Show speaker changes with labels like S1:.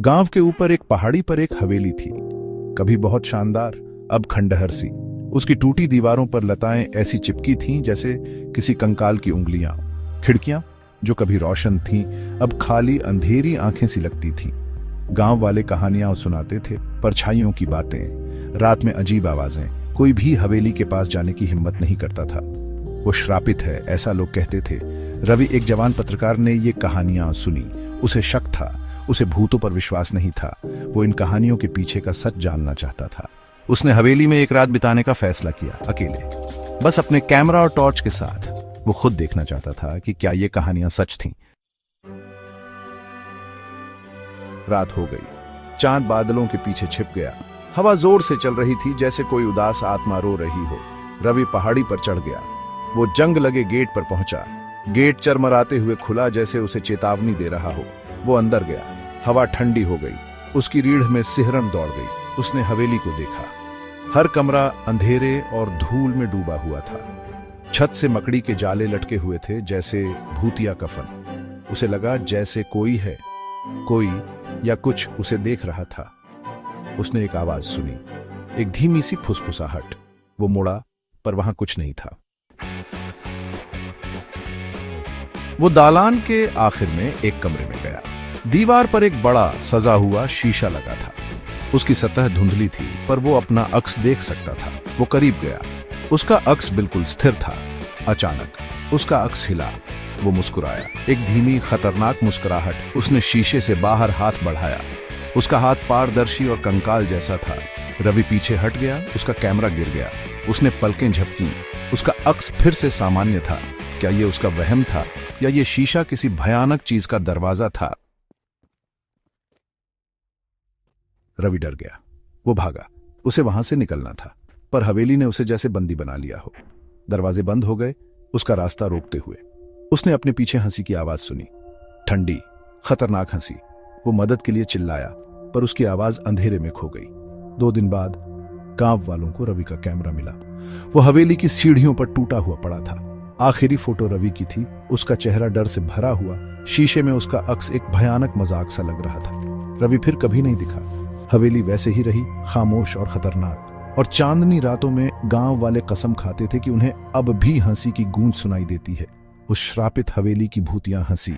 S1: गांव के ऊपर एक पहाड़ी पर एक हवेली थी, कभी बहुत शानदार, अब खंडहर सी। उसकी टूटी दीवारों पर लताएं ऐसी चिपकी थीं जैसे किसी कंकाल की उंगलियां। खिड़कियां जो कभी रोशन थीं, अब खाली अंधेरी आंखें सी लगती थीं। गांव वाले कहानियां सुनाते थे, परछाइयों की बातें, रात में अजीब आवाजें। कोई भी हवेली के पास जाने की हिम्मत नहीं करता था। वो श्रापित है, ऐसा लोग कहते थे। रवि, एक जवान पत्रकार ने ये कहानियां सुनी। उसे शक था, उसे भूतों पर विश्वास नहीं था। वो इन कहानियों के पीछे का सच जानना चाहता था। उसने हवेली में एक रात बिताने का फैसला किया, अकेले, बस अपने कैमरा और टॉर्च के साथ। वो खुद देखना चाहता था कि क्या ये कहानियां सच थीं। रात हो गई, चांद बादलों के पीछे छिप गया। हवा जोर से चल रही थी, जैसे कोई उदास आत्मा रो रही हो। रवि पहाड़ी पर चढ़ गया। वो जंग लगे गेट पर पहुंचा। गेट चरमराते हुए खुला, जैसे उसे चेतावनी दे रहा हो। वो अंदर गया। हवा ठंडी हो गई, उसकी रीढ़ में सिहरन दौड़ गई। उसने हवेली को देखा। हर कमरा अंधेरे और धूल में डूबा हुआ था। छत से मकड़ी के जाले लटके हुए थे, जैसे भूतिया कफन। उसे लगा जैसे कोई है, कोई या कुछ उसे देख रहा था। उसने एक आवाज सुनी, एक धीमी सी फुसफुसाहट। वो मुड़ा, पर वहां कुछ नहीं था। वो दालान के आखिर में एक कमरे में गया। दीवार पर एक बड़ा सजा हुआ शीशा लगा था। उसकी सतह धुंधली थी, पर वो अपना अक्स देख सकता था। वो करीब गया। उसका अक्स बिल्कुल स्थिर था। अचानक उसका अक्स हिला। वो मुस्कुराया, एक धीमी खतरनाक मुस्कुराहट। उसने शीशे से बाहर हाथ बढ़ाया। उसका हाथ पारदर्शी और कंकाल जैसा था। रवि पीछे हट गया। उसका कैमरा गिर गया। उसने पलकें झपकी। उसका अक्स फिर से सामान्य था। क्या ये उसका वहम था, या ये शीशा किसी भयानक चीज का दरवाजा था? रवि डर गया। वो भागा। उसे वहां से निकलना था, पर हवेली ने उसे जैसे बंदी बना लिया हो। दरवाजे बंद हो गए, उसका रास्ता रोकते हुए। उसने अपने पीछे हंसी की आवाज सुनी, ठंडी, खतरनाक हंसी। वो मदद के लिए चिल्लाया, पर उसकी आवाज अंधेरे में खो गई। 2 दिन बाद गांव वालों को रवि का कैमरा मिला। वो हवेली की सीढ़ियों पर टूटा हुआ पड़ा था। आखिरी फोटो रवि की थी। उसका चेहरा डर से भरा हुआ। शीशे में उसका अक्स एक भयानक मजाक सा लग रहा था। रवि फिर कभी नहीं दिखा। हवेली वैसे ही रही, खामोश और खतरनाक। और चांदनी रातों में गांव वाले कसम खाते थे कि उन्हें अब भी हंसी की गूंज सुनाई देती है। उस श्रापित हवेली की भूतिया हंसी।